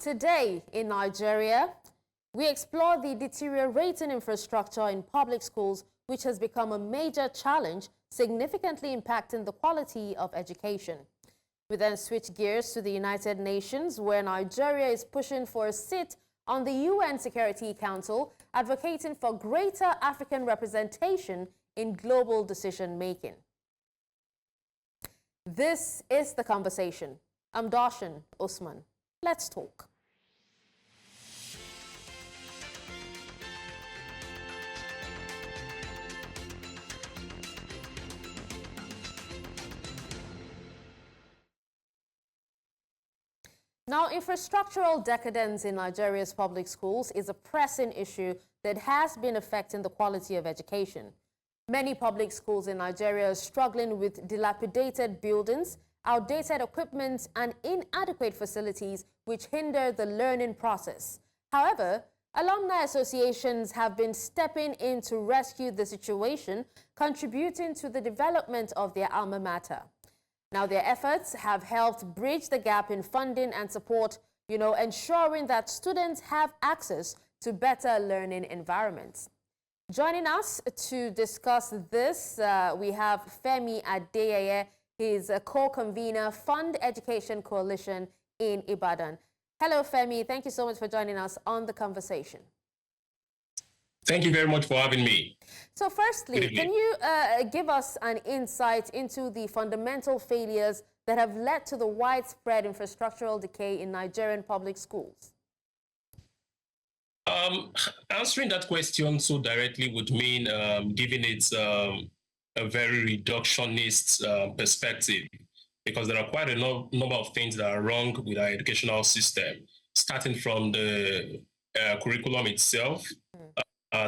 Today in Nigeria, we explore the deteriorating infrastructure in public schools, which has become a major challenge, significantly impacting the quality of education. We then switch gears to the United Nations, where Nigeria is pushing for a seat on the UN Security Council, advocating for greater African representation in global decision-making. This is The Conversation. I'm Darshan Usman. Let's talk. Now, infrastructural decadence in Nigeria's public schools is a pressing issue that has been affecting the quality of education. Many public schools in Nigeria are struggling with dilapidated buildings, outdated equipment, and inadequate facilities which hinder the learning process. However, alumni associations have been stepping in to rescue the situation, contributing to the development of their alma mater. Now, their efforts have helped bridge the gap in funding and support, ensuring that students have access to better learning environments. Joining us to discuss this, we have Femi Adeyeye. He's a co-convener, FundEducation Coalition in Ibadan. Hello, Femi. Thank you so much for joining us on The Conversation. Thank you very much for having me. So firstly, can you give us an insight into the fundamental failures that have led to the widespread infrastructural decay in Nigerian public schools? Answering that question so directly would mean giving it a very reductionist perspective, because there are quite a number of things that are wrong with our educational system, starting from the curriculum itself,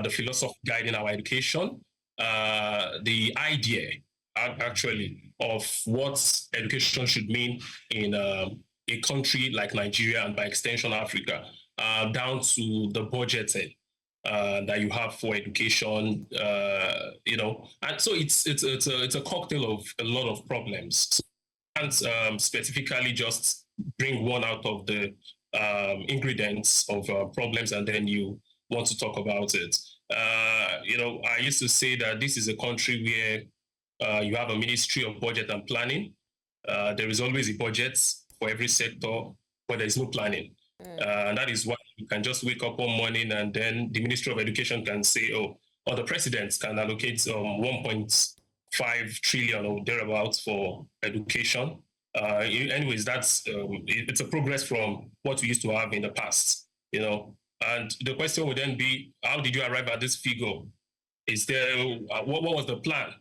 the philosophy guiding our education, the idea, actually, of what education should mean in a country like Nigeria and by extension Africa, down to the budgeting that you have for education, and so it's a cocktail of a lot of problems. So you can't specifically just bring one out of the ingredients of problems and then you want to talk about it. I used to say that this is a country where you have a Ministry of Budget and Planning. There is always a budget for every sector, but there is no planning. And that is why you can just wake up one morning and then the Ministry of Education can say, or the president can allocate 1.5 trillion or thereabouts for education. Anyways, it's a progress from what we used to have in the past, And the question would then be, how did you arrive at this figure? Is there what was the plan?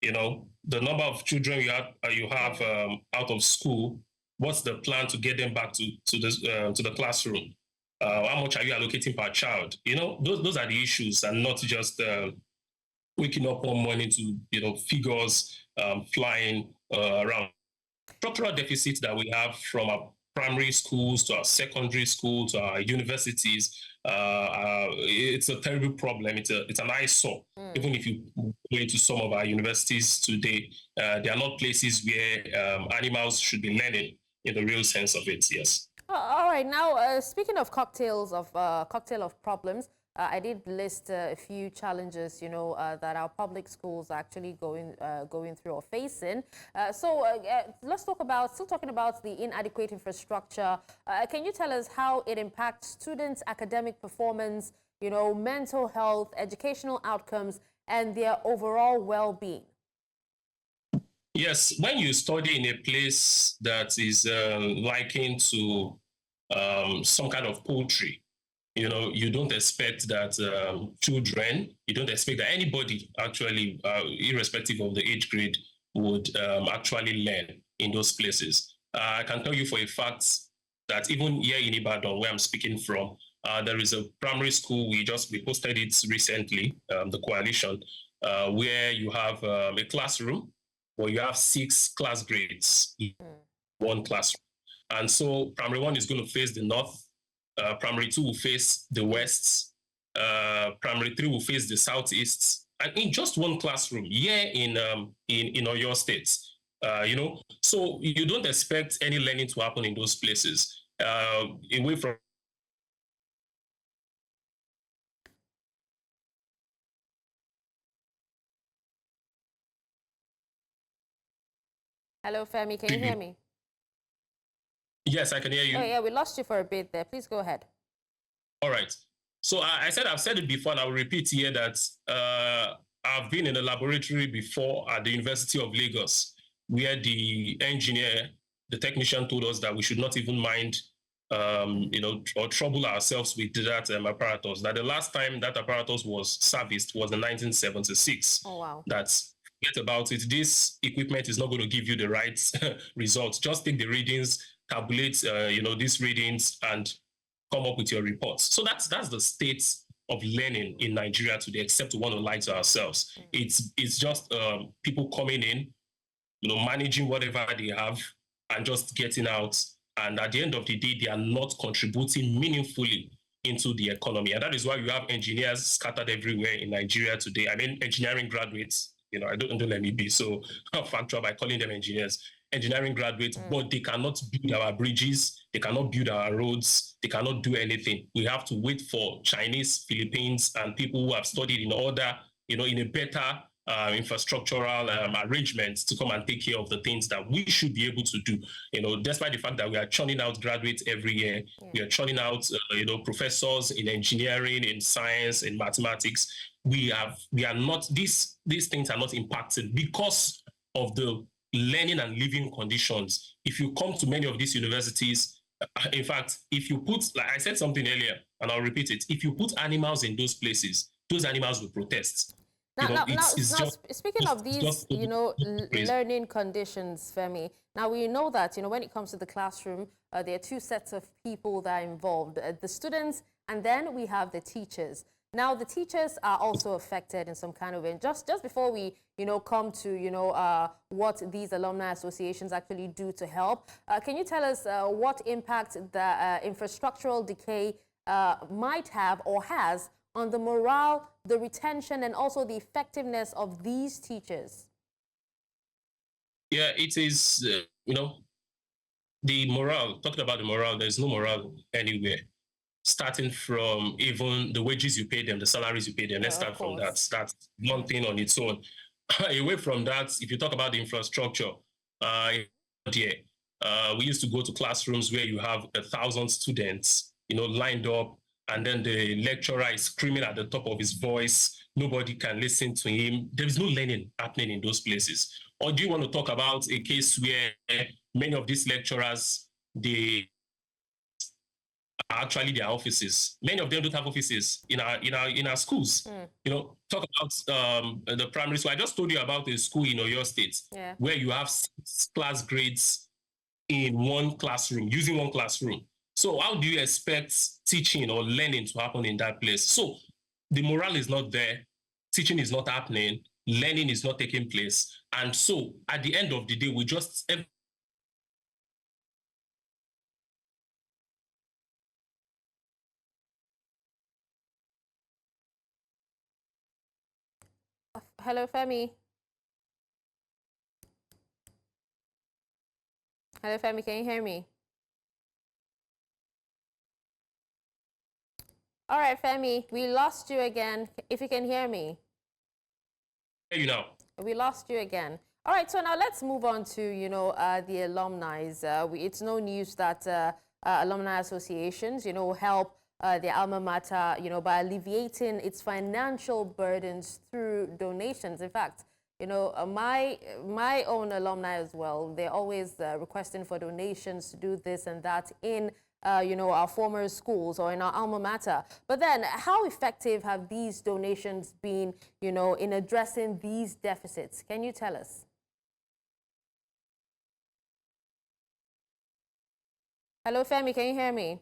The number of children you have out of school. What's the plan to get them back to the classroom? How much are you allocating per child? Those are the issues, and not just waking up one morning to figures flying around. Structural deficits that we have from our primary schools to our secondary schools to our universities, it's a terrible problem. It's an eyesore. Even if you go into some of our universities today, they are not places where animals should be learning in the real sense of it. Yes. All right. Now, speaking of cocktail of problems, I did list a few challenges, that our public schools are actually going through or facing. Let's talk about, still talking about the inadequate infrastructure. Can you tell us how it impacts students' academic performance, mental health, educational outcomes, and their overall well-being? Yes, when you study in a place that is likened to some kind of poultry, you don't expect that children, you don't expect that anybody actually, irrespective of the age grade, would actually learn in those places. I can tell you for a fact that even here in Ibadan, where I'm speaking from, there is a primary school, we posted it recently, the coalition, where you have a classroom, where you have 6 class grades in one classroom. And so primary 1 is going to face the north, primary 2 will face the west, primary 3 will face the southeast, and in just one classroom here in Oyo State. So you don't expect any learning to happen in those places. away from Hello, Femi, can you hear me? Yes, I can hear you. Oh, yeah, we lost you for a bit there. Please go ahead. All right. So I've said it before, and I'll repeat here that I've been in a laboratory before at the University of Lagos, where the engineer, the technician told us that we should not even mind, or trouble ourselves with that apparatus. That the last time that apparatus was serviced was in 1976. Oh, wow. That's forget about it. This equipment is not going to give you the right results. Just take the readings, tabulate, these readings, and come up with your reports. So that's the state of learning in Nigeria today, except we want to lie to ourselves. It's just people coming in, managing whatever they have and just getting out. And at the end of the day, they are not contributing meaningfully into the economy. And that is why you have engineers scattered everywhere in Nigeria today. I mean, engineering graduates, don't let me be so factual by calling them engineering graduates, but they cannot build our bridges, they cannot build our roads, they cannot do anything. We have to wait for Chinese, Philippines, and people who have studied in order, in a better infrastructural arrangements to come and take care of the things that we should be able to do. Despite the fact that we are churning out graduates every year, we are churning out, professors in engineering, in science, in mathematics. We are not, these things are not impacted because of the learning and living conditions. If you come to many of these universities, in fact, if you put, like I said something earlier, and I'll repeat it, if you put animals in those places, those animals will protest. Now, speaking of these, learning conditions, Femi, now we know that, when it comes to the classroom, there are two sets of people that are involved, the students, and then we have the teachers. Now, the teachers are also affected in some kind of way. Just before we, come to, what these alumni associations actually do to help, can you tell us what impact the infrastructural decay might have or has on the morale, the retention, and also the effectiveness of these teachers? Yeah, it is, the morale, talking about the morale, there's no morale anywhere. Starting from even the wages you pay them, the salaries you pay them. Let's start from that. That's one thing on its own. Away from that, if you talk about the infrastructure, we used to go to classrooms where you have 1,000 students, lined up, and then the lecturer is screaming at the top of his voice. Nobody can listen to him. There is no learning happening in those places. Or do you want to talk about a case where many of these lecturers, they actually their offices? Many of them don't have offices in our schools. Talk about the primary school. I just told you about a school in Oyo State where you have 6 class grades in one classroom, using one classroom. So how do you expect teaching or learning to happen in that place? So the morale is not there, teaching is not happening, learning is not taking place. And so at the end of the day, we just Hello, Femi. Hello, Femi, can you hear me? All right, Femi, we lost you again. If you can hear me. You know. We lost you again. All right, so now let's move on to, the alumni. It's no news that alumni associations, help the alma mater, by alleviating its financial burdens through donations. In fact, my own alumni as well, they're always requesting for donations to do this and that in our former schools or in our alma mater. But then how effective have these donations been, in addressing these deficits? Can you tell us? Hello, Femi, can you hear me?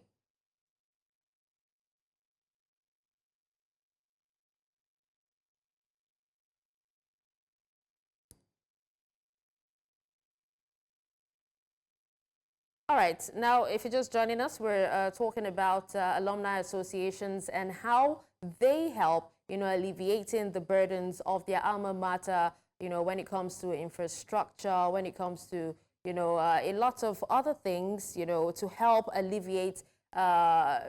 All right, now if you're just joining us, we're talking about alumni associations and how they help, alleviating the burdens of their alma mater, when it comes to infrastructure, when it comes to, a lot of other things, to help alleviate the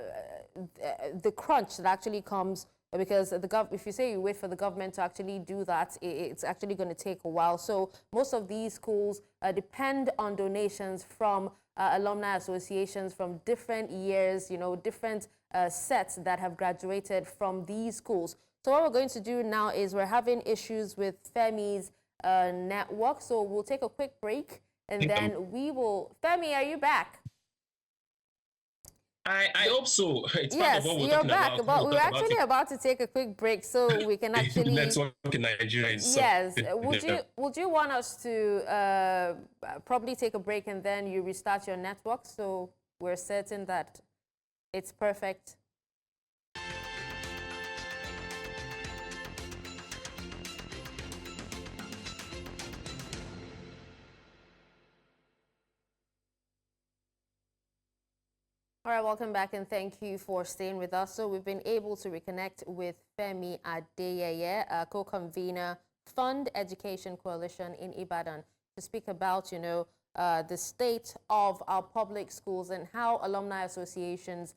crunch that actually comes, because if you say you wait for the government to actually do that, it's actually going to take a while. So most of these schools depend on donations from alumni associations from different years, different sets that have graduated from these schools. So what we're going to do now is we're having issues with Femi's network. So we'll take a quick break and then we will... Femi, are you back? I hope so. It's yes, part of what you're back, but we're actually about to take a quick break so we can actually... Network in Nigeria is... Yes. Would you want us to probably take a break and then you restart your network so we're certain that it's perfect? All right, welcome back and thank you for staying with us. So we've been able to reconnect with Femi Adeyeye, co-convener, FundEducation Coalition in Ibadan, to speak about, the state of our public schools and how alumni associations,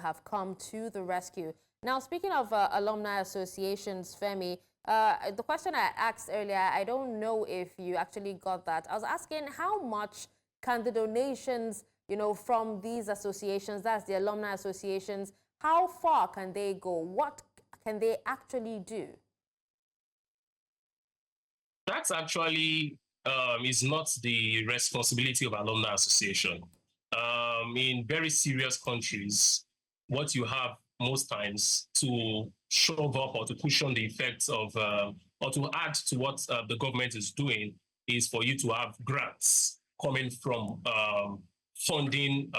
have come to the rescue. Now, speaking of alumni associations, Femi, the question I asked earlier, I don't know if you actually got that. I was asking how much can the donations from these associations, that's the alumni associations, how far can they go? What can they actually do? That's actually is not the responsibility of alumni association. In very serious countries, what you have most times to shove up or to cushion the effects of, or to add to what the government is doing, is for you to have grants coming from funding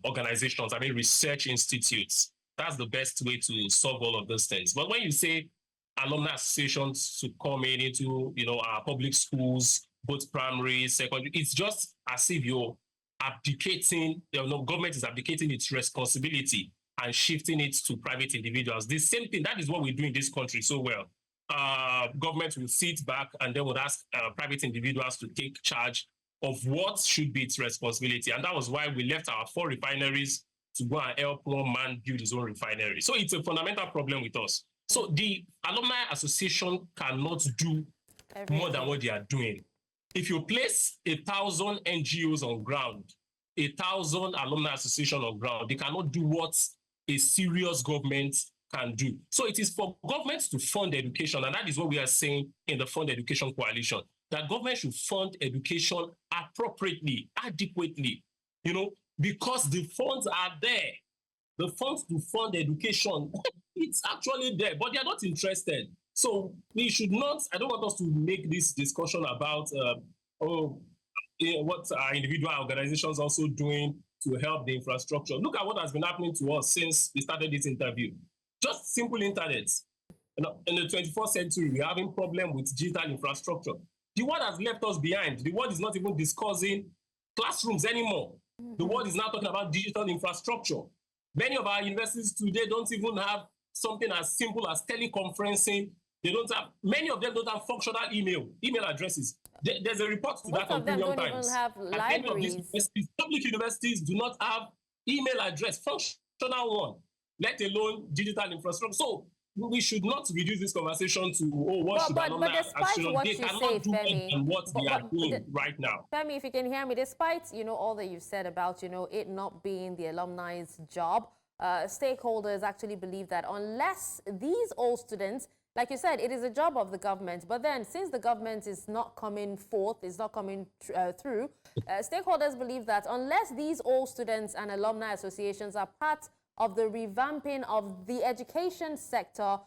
organizations, research institutes. That's the best way to solve all of those things. But when you say alumni associations to come into, our public schools, both primary, secondary, it's just as if you're abdicating, government is abdicating its responsibility and shifting it to private individuals. The same thing, that is what we do in this country so well. Government will sit back and then would ask private individuals to take charge of what should be its responsibility. And that was why we left our 4 refineries to go and help one man build his own refinery. So it's a fundamental problem with us. So the Alumni Association cannot do more than what they are doing. If you place 1,000 NGOs on ground, 1,000 alumni association on ground, they cannot do what a serious government can do. So it is for governments to fund education, and that is what we are saying in the FundEducation Coalition, that government should fund education appropriately, adequately, because the funds are there. The funds to fund education, it's actually there, but they are not interested. So we should not, I don't want us to make this discussion about what our individual organizations also doing to help the infrastructure. Look at what has been happening to us since we started this interview. Just simple internet. In the 21st century, we're having problem with digital infrastructure. The world has left us behind. The world is not even discussing classrooms anymore. The world is now talking about digital infrastructure. Many of our universities today don't even have something as simple as teleconferencing. They don't have, many of them don't have functional email addresses. There's a report to that on Premium Times. Don't even have libraries. Public universities do not have email address, functional one, let alone digital infrastructure. So we should not reduce this conversation to, what should alumni association? They cannot do more than what they are doing right now. Femi, if you can hear me, despite, all that you've said about, it not being the alumni's job, stakeholders actually believe that unless these old students, like you said, it is a job of the government, but then since the government is not coming forth, is not coming through, stakeholders believe that unless these old students and alumni associations are part of the revamping of the education sector,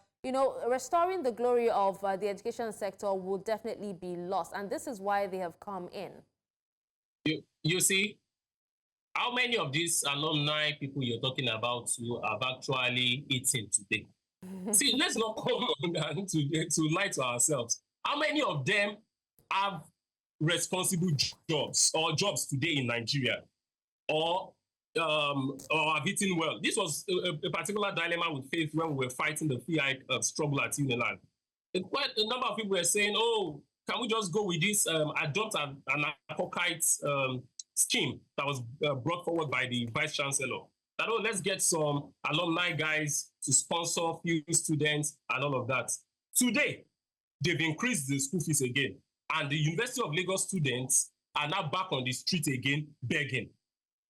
restoring the glory of the education sector will definitely be lost. And this is why they have come in. You see, how many of these alumni people you're talking about who have actually eaten today? See, let's not come on to lie to ourselves. How many of them have responsible jobs or jobs today in Nigeria or have eaten well? This was a particular dilemma with Faith when we were fighting the free struggle at Uniland. Quite a number of people were saying, can we just go with this adopt an apocryphal scheme that was brought forward by the Vice Chancellor? That, oh, let's get some alumni guys to sponsor few students and all of that. Today, they've increased the school fees again, and the University of Lagos students are now back on the street again begging.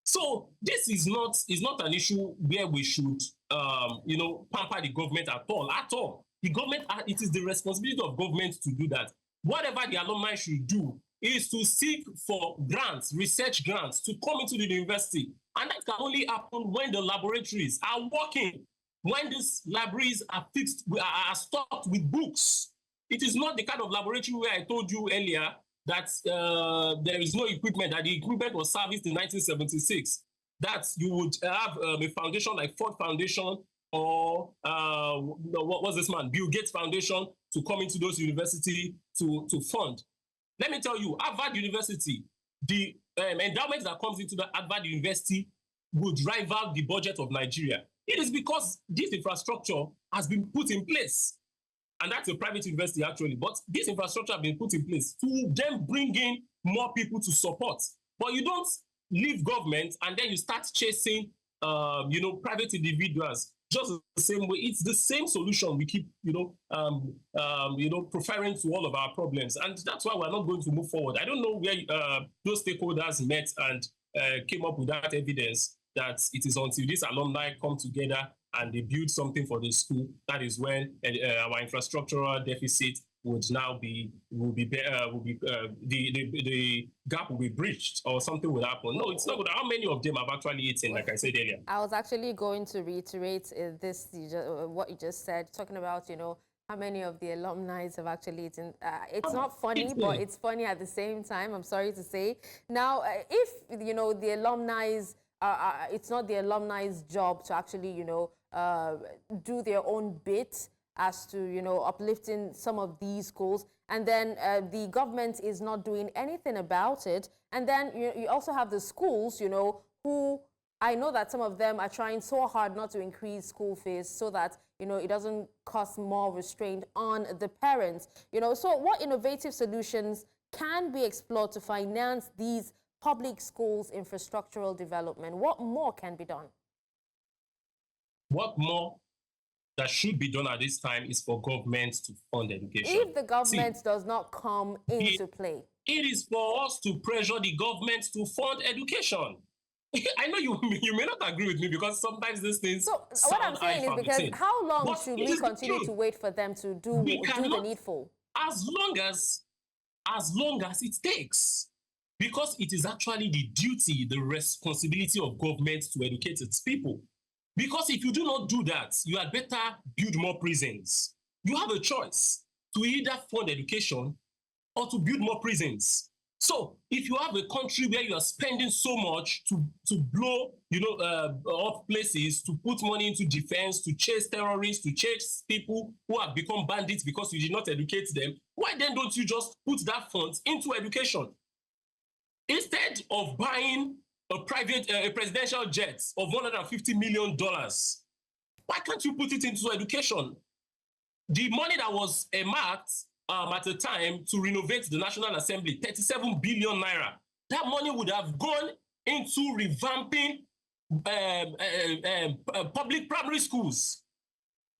So this is not an issue where we should pamper the government at all. The government, it is the responsibility of government to do that. Whatever the alumni should do is to seek for grants, research grants, to come into the university. And that can only happen when the laboratories are working, when these libraries are stocked with books. It is not the kind of laboratory where I told you earlier that there is no equipment, that the equipment was serviced in 1976, that you would have a foundation like Ford Foundation or what was this man, Bill Gates Foundation, to come into those universities to fund. Let me tell you, Harvard University, the endowment that comes into the Harvard University would rival the budget of Nigeria. It is because this infrastructure has been put in place. And that's a private university, actually. But this infrastructure has been put in place to then bring in more people to support. But you don't leave government and then you start chasing, private individuals. Just the same way. It's the same solution we keep, preferring to all of our problems. And that's why we're not going to move forward. I don't know where those stakeholders met and came up with that evidence that it is until these alumni come together and they build something for the school, that is when our infrastructural deficit would now the gap will be breached or something will happen. No, it's not good. How many of them have actually eaten, like I said earlier? I was actually going to reiterate what you just said, talking about, how many of the alumni have actually eaten. It's not funny, but it's funny at the same time, I'm sorry to say. Now, if, the alumni, it's not the alumni's job to actually, do their own bit as to, uplifting some of these schools, and then the government is not doing anything about it. And then you also have the schools, who I know that some of them are trying so hard not to increase school fees so that, it doesn't cost more restraint on the parents. So what innovative solutions can be explored to finance these public schools' infrastructural development? What more can be done? What more that should be done at this time is for government to fund education. If the government does not come into play, it is for us to pressure the government to fund education. I know you may not agree with me because sometimes these things. So what I'm saying is, because how long should we continue to wait for them to do the needful? As long as it takes. Because it is actually the duty, the responsibility of government to educate its people. Because if you do not do that, you had better build more prisons. You have a choice to either fund education or to build more prisons. So if you have a country where you are spending so much to blow, up places, to put money into defense, to chase terrorists, to chase people who have become bandits because you did not educate them, why then don't you just put that funds into education? Instead of buying a presidential jet of $150 million, why can't you put it into education? The money that was earmarked at the time to renovate the National Assembly, 37 billion naira, that money would have gone into revamping public primary schools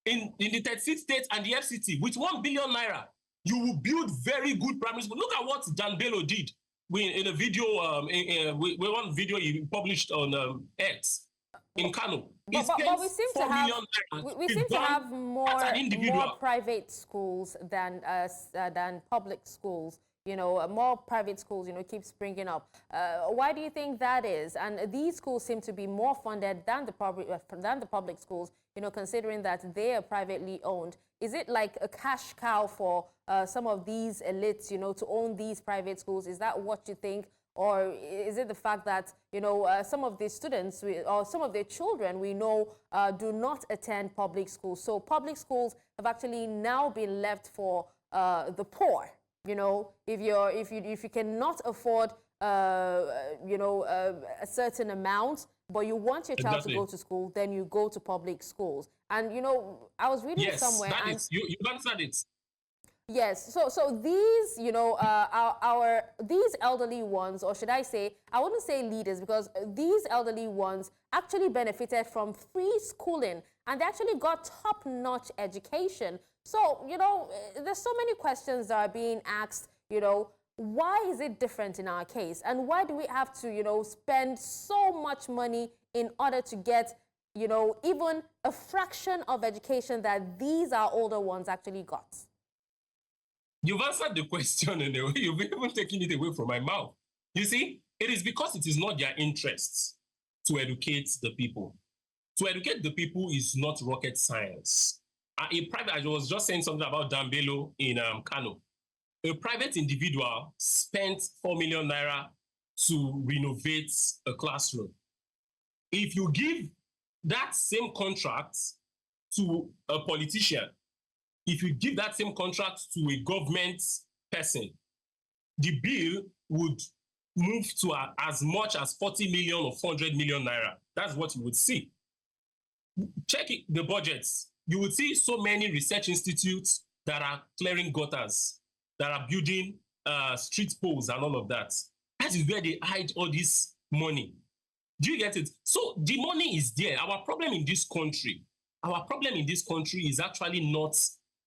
in the 36 states and the FCT. With 1 billion naira, you will build very good primary schools. Look at what Dan Bello did in a video, one video he published on X in Kano. But we seem to have more private schools than public schools. More private schools, keep springing up. Why do you think that is? And these schools seem to be more funded than the public schools, considering that they are privately owned. Is it like a cash cow for some of these elites, to own these private schools? Is that what you think? Or is it the fact that, some of the students or some of their children we know do not attend public schools? So public schools have actually now been left for the poor. If you cannot afford, a certain amount, but you want your child to go to school, then you go to public schools. And, I was reading somewhere. Yes, you answered it. Yes. So these, these elderly ones, or should I say, I wouldn't say leaders, because these elderly ones actually benefited from free schooling and they actually got top-notch education. So, there's so many questions that are being asked, why is it different in our case? And why do we have to, spend so much money in order to get, even a fraction of education that these our older ones actually got? You've answered the question in a way. You've even taken it away from my mouth. You see, it is because it is not their interests to educate the people. To educate the people is not rocket science. I was just saying something about Dambelo in Kano. A private individual spent 4 million naira to renovate a classroom. If you give that same contract to a politician, if you give that same contract to a government person, the bill would move to as much as 40 million or 400 million naira. That's what you would see. Check the budgets. You would see so many research institutes that are clearing gutters, that are building street poles and all of that. That is where they hide all this money. Do you get it? So the money is there. Our problem in this country is actually not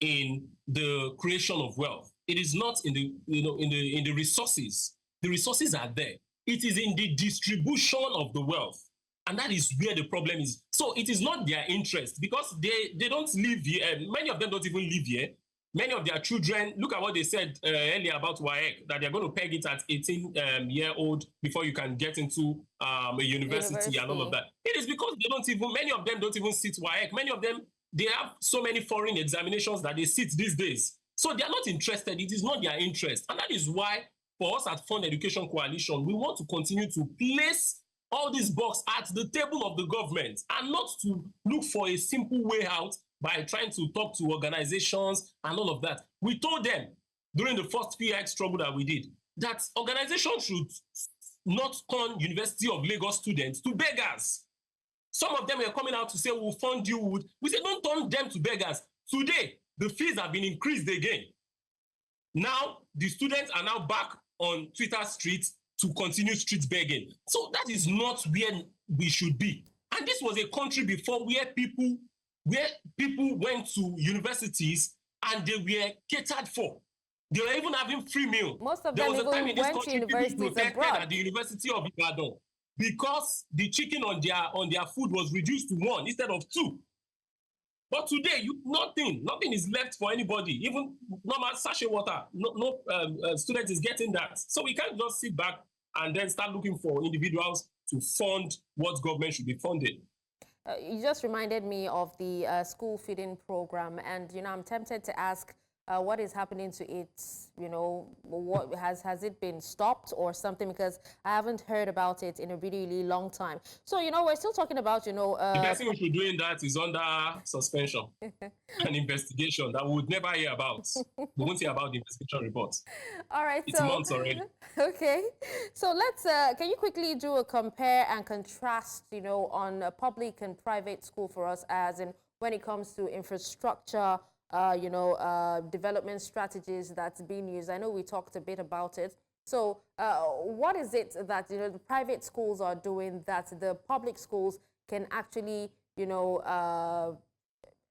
in the creation of wealth. It is not in the resources. The resources are there. It is in the distribution of the wealth. And that is where the problem is. So it is not their interest, because they don't live here. Many of them don't even live here. Many of their children, look at what they said earlier about WAEC, that they're going to peg it at 18-year-old before you can get into a university and all of that. It is because many of them don't even sit WAEC. Many of them, they have so many foreign examinations that they sit these days. So they are not interested. It is not their interest. And that is why, for us at FundEducation Coalition, we want to continue to place all these bucks at the table of the government and not to look for a simple way out by trying to talk to organizations and all of that. We told them during the first PX struggle that we did that organizations should not turn University of Lagos students to beggars. Some of them were coming out to say, we'll fund you. We said, don't turn them to beggars. Today, the fees have been increased again. Now, the students are now back on Twitter streets to continue street begging. So that is not where we should be. And this was a country before where people went to universities and they were catered for. They were even having free meal. Most of them even went to universities abroad. At the University of Ibadan because the chicken on their food was reduced to 1 instead of 2. But today, nothing is left for anybody. Even normal sachet water, no student is getting that. So we can't just sit back and then start looking for individuals to fund what government should be funding. You just reminded me of the school feeding program, and I'm tempted to ask what is happening to it. What has it been stopped or something? Because I haven't heard about it in a really, really long time. So we're still talking about the person who should be doing that is under suspension, an investigation that we would never hear about. We won't hear about the investigation reports. All right, it's months already. Okay, so let's. Can you quickly do a compare and contrast, on public and private school for us, as in when it comes to infrastructure, development strategies that's being used? I know we talked a bit about it. So what is it that, the private schools are doing that the public schools can actually,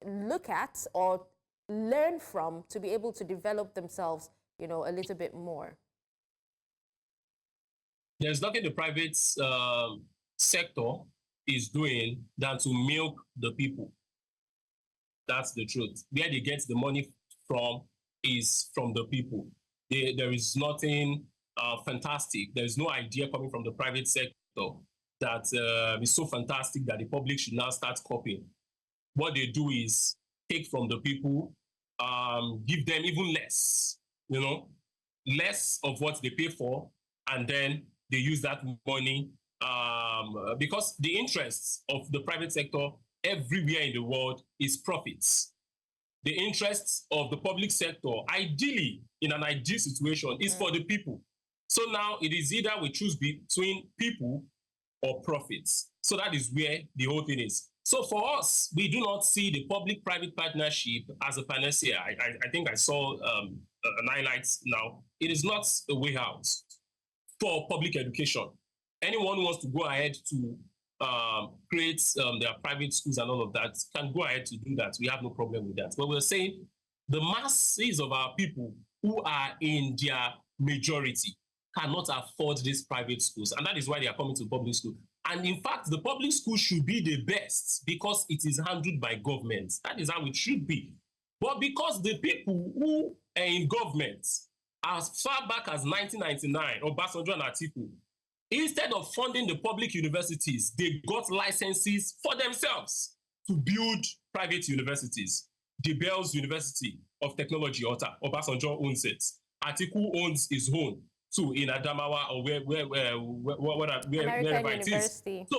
look at or learn from to be able to develop themselves, a little bit more? There's nothing the private sector is doing than to milk the people. That's the truth. Where they get the money from is from the people. There is nothing fantastic. There is no idea coming from the private sector that is so fantastic that the public should now start copying. What they do is take from the people, give them even less, less of what they pay for, and then they use that money because the interests of the private sector everywhere in the world is profits. The interests of the public sector, ideally, in an ideal situation, is for the people. So now it is either we choose between people or profits. So that is where the whole thing is. So for us, we do not see the public-private partnership as a panacea. I think I saw an highlight now. It is not a way out for public education. Anyone who wants to go ahead to create their private schools and all of that can go ahead to do that. We have no problem with that. But we're saying the masses of our people who are in their majority cannot afford these private schools. And that is why they are coming to public school. And in fact, the public school should be the best because it is handled by government. That is how it should be. But because the people who are in government, as far back as 1999, Obasanjo and Atiku, instead of funding the public universities, they got licenses for themselves to build private universities. The Bells University of Technology, Obasanjo owns it. Atiku owns his own too in Adamawa or wherever it is. So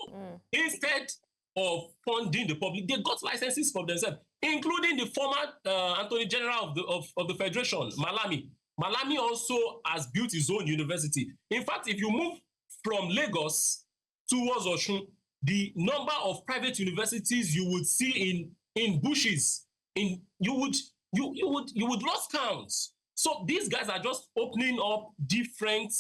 instead of funding the public, they got licenses for themselves, including the former Attorney General of the Federation, Malami. Malami also has built his own university. In fact, if you move from Lagos towards Osun, the number of private universities you would see in bushes, you would lose count. So these guys are just opening up different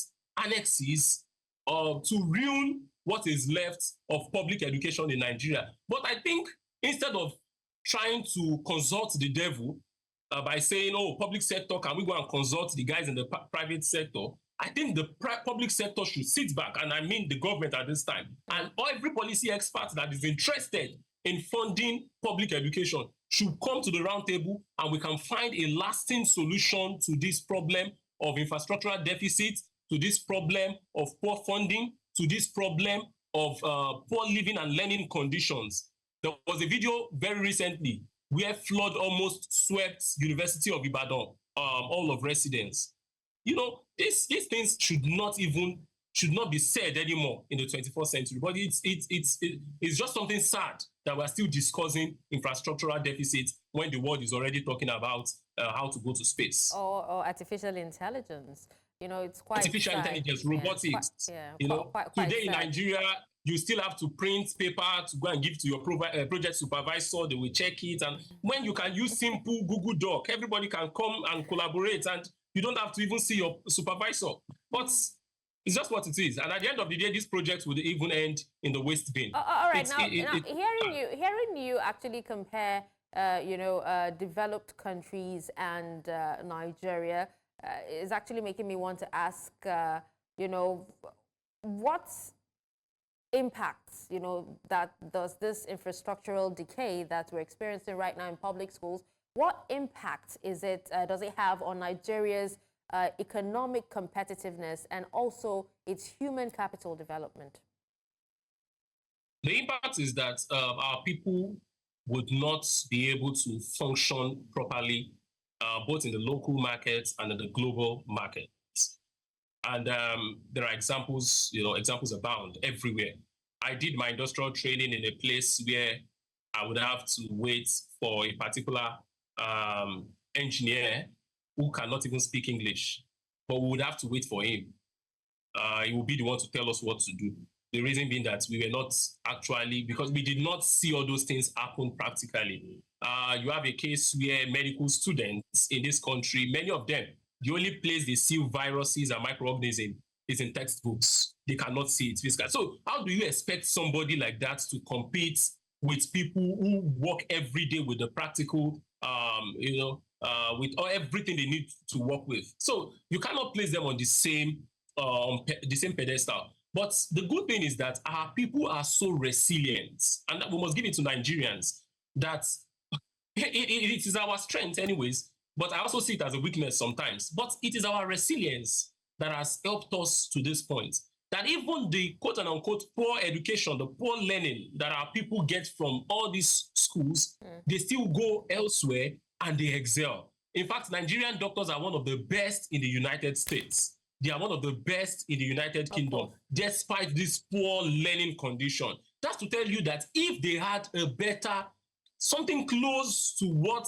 annexes to ruin what is left of public education in Nigeria. But I think instead of trying to consult the devil by saying, oh, public sector, can we go and consult the guys in the private sector? I think the public sector should sit back, and I mean the government at this time, and every policy expert that is interested in funding public education should come to the round table, and we can find a lasting solution to this problem of infrastructural deficit, to this problem of poor funding, to this problem of poor living and learning conditions. There was a video very recently where flood almost swept University of Ibadan, all of residents. You know, these things should not be said anymore in the 21st century. But it's just something sad that we're still discussing infrastructural deficits when the world is already talking about how to go to space. Or artificial intelligence. You know, it's quite artificial sad. intelligence, robotics. Quite today in Nigeria, you still have to print paper to go and give to your project supervisor. They will check it. And when you can use simple Google Doc, everybody can come and collaborate, and you don't have to even see your supervisor. But it's just what it is. And at the end of the day, this project would even end in the waste bin. All right. Hearing you actually compare, developed countries and Nigeria is actually making me want to ask, what impacts, that does this infrastructural decay that we're experiencing right now in public schools, what impact does it have on Nigeria's economic competitiveness and also its human capital development? The impact is that our people would not be able to function properly, both in the local markets and in the global markets. And there are examples abound everywhere. I did my industrial training in a place where I would have to wait for a particular engineer who cannot even speak English, but we would have to wait for him. He will be the one to tell us what to do. The reason being that we were not actually, because we did not see all those things happen practically. You have a case where medical students in this country, many of them, the only place they see viruses and microorganisms is in textbooks. They cannot see it physically. So how do you expect somebody like that to compete with people who work every day with the practical, with everything they need to work with? So you cannot place them on the same pedestal. But the good thing is that our people are so resilient, and that we must give it to Nigerians, that it is our strength anyways, but I also see it as a weakness sometimes. But it is our resilience that has helped us to this point, that even the quote and unquote poor education, the poor learning that our people get from all these schools, they still go elsewhere and they excel. In fact, Nigerian doctors are one of the best in the United States. They are one of the best in the United Kingdom, despite this poor learning condition. That's to tell you that if they had a better, something close to what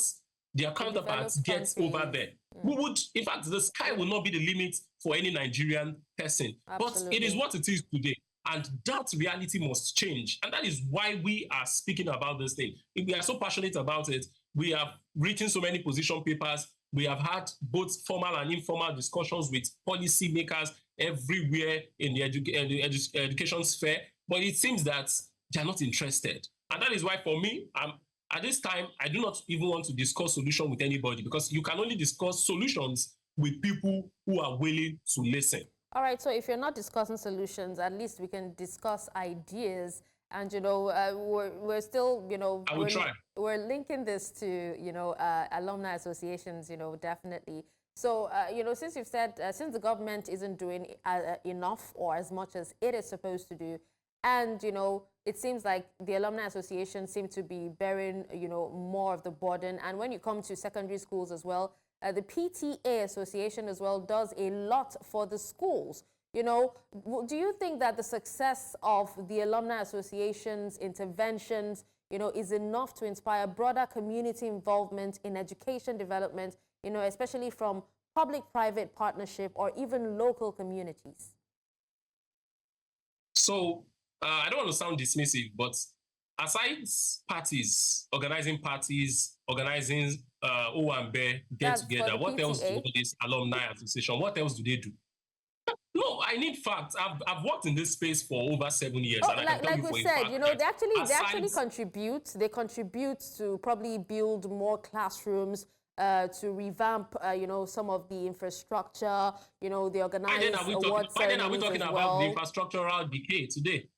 their counterparts get over there, we would, in fact, the sky will not be the limit for any Nigerian person. Absolutely. But it is what it is today. And that reality must change. And that is why we are speaking about this thing. If we are so passionate about it, we have written so many position papers. We have had both formal and informal discussions with policymakers everywhere in the education sphere. But it seems that they are not interested. And that is why, for me, at this time, I do not even want to discuss solution with anybody, because you can only discuss solutions with people who are willing to listen. All right, so if you're not discussing solutions, at least we can discuss ideas. And, we're still, I will try. We're linking this to, alumni associations, definitely. So, since you've said, since the government isn't doing enough or as much as it is supposed to do, and, it seems like the alumni associations seem to be bearing, more of the burden. And when you come to secondary schools as well, the PTA Association as well does a lot for the schools. Do you think that the success of the Alumni Association's interventions, is enough to inspire broader community involvement in education development, especially from public-private partnership or even local communities? So, I don't want to sound dismissive, but aside organizing Owambe, get together, what else do this alumni association, what else do they do? No, I need facts. I've worked in this space for over 7 years. Oh, and like we said, they actually contribute. They contribute to probably build more classrooms, to revamp, some of the infrastructure. They organize award ceremonies. Why then are we talking about the infrastructural decay today?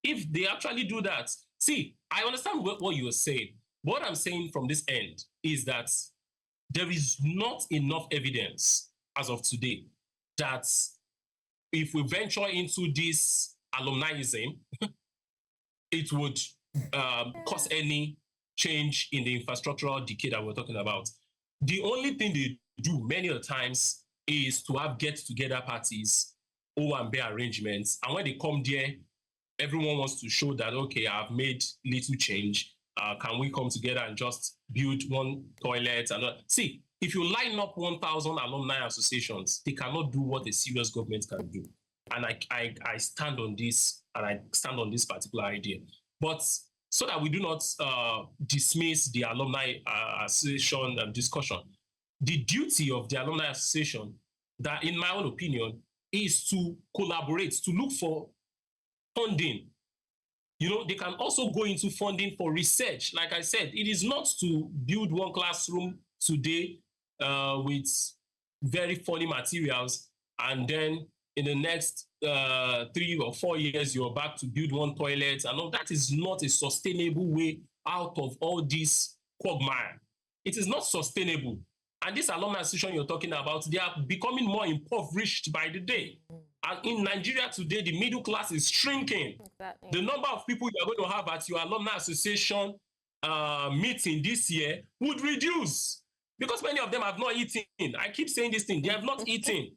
If they actually do that, see, I understand what you are saying. What I'm saying from this end is that there is not enough evidence as of today that if we venture into this alumniism, it would cause any change in the infrastructural decay that we're talking about. The only thing they do many of the times is to have get-together parties, Owambe arrangements, and when they come there, everyone wants to show that, okay, I've made little change. Can we come together and just build one toilet? See, if you line up 1,000 alumni associations, they cannot do what a serious government can do. And I stand on this, and I stand on this particular idea. But so that we do not dismiss the alumni association discussion, the duty of the alumni association, that in my own opinion, is to collaborate, to look for funding. They can also go into funding for research. Like I said, it is not to build one classroom today with very funny materials, and then in the next 3 or 4 years, you're back to build one toilet. And all that is not a sustainable way out of all this quagmire. It is not sustainable. And this alumni association you're talking about, they are becoming more impoverished by the day. And in Nigeria today, the middle class is shrinking. Exactly. The number of people you're going to have at your alumni association meeting this year would reduce, because many of them have not eaten. I keep saying this thing, they have not eaten.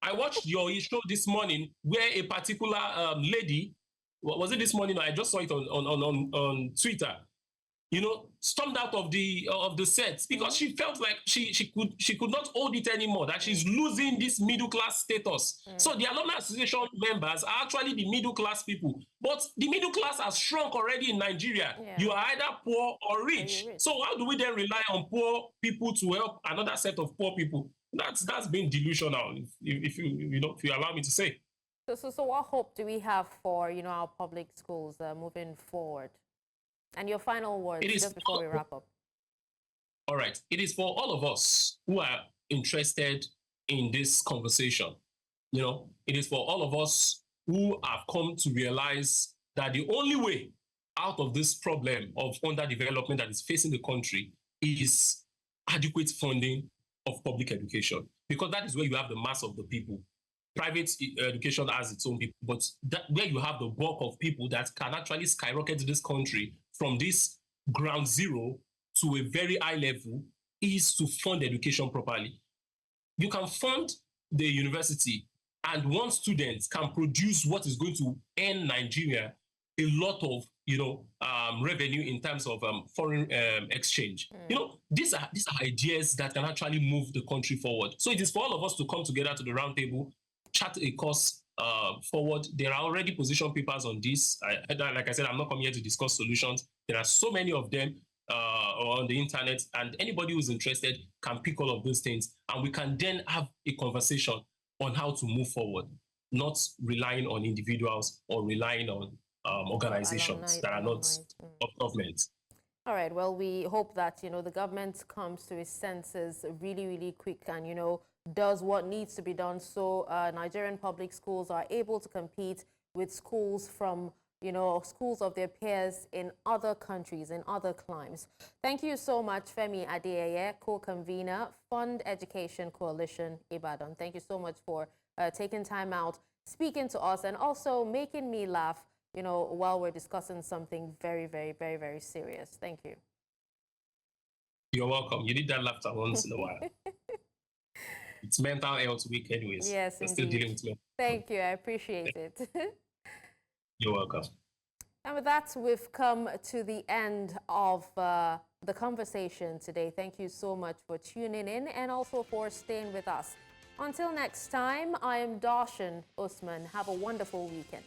I watched your show this morning where a particular lady, was it this morning? I just saw it on Twitter. Stormed out of the set because she felt like she could not hold it anymore, that she's losing this middle class status. So the Alumni Association members are actually the middle class people, but the middle class has shrunk already in Nigeria. Yeah. You are either poor or rich. So how do we then rely on poor people to help another set of poor people? That's been delusional, if you allow me to say. So what hope do we have for our public schools moving forward? And your final words just before we wrap up. All right. It is for all of us who are interested in this conversation. It is for all of us who have come to realize that the only way out of this problem of underdevelopment that is facing the country is adequate funding of public education, because that is where you have the mass of the people. Private education has its own people, but where you have the bulk of people that can actually skyrocket this country from this ground zero to a very high level is to fund education properly. You can fund the university, and one student can produce what is going to earn Nigeria a lot of revenue in terms of foreign exchange. These are ideas that can actually move the country forward. So it is for all of us to come together to the round table, chart a course, forward. There are already position papers on this. Like I said, I'm not coming here to discuss solutions. There are so many of them on the internet, and anybody who's interested can pick all of those things, and we can then have a conversation on how to move forward, not relying on individuals or relying on organizations that are not of government. All right. Well, we hope that, the government comes to its senses really, really quick and, does what needs to be done so Nigerian public schools are able to compete with schools from, schools of their peers in other countries, in other climes. Thank you so much, Femi Adeyeye, co-convener, FundEducation Coalition, Ibadan. Thank you so much for taking time out, speaking to us, and also making me laugh, while we're discussing something very, very, very, very serious. Thank you. You're welcome. You need that laughter once in a while. It's mental health week anyways. Yes, we're still dealing with mental. Thank you. I appreciate it. You're welcome. And with that, we've come to the end of the conversation today. Thank you so much for tuning in and also for staying with us. Until next time, I am Darshan Usman. Have a wonderful weekend.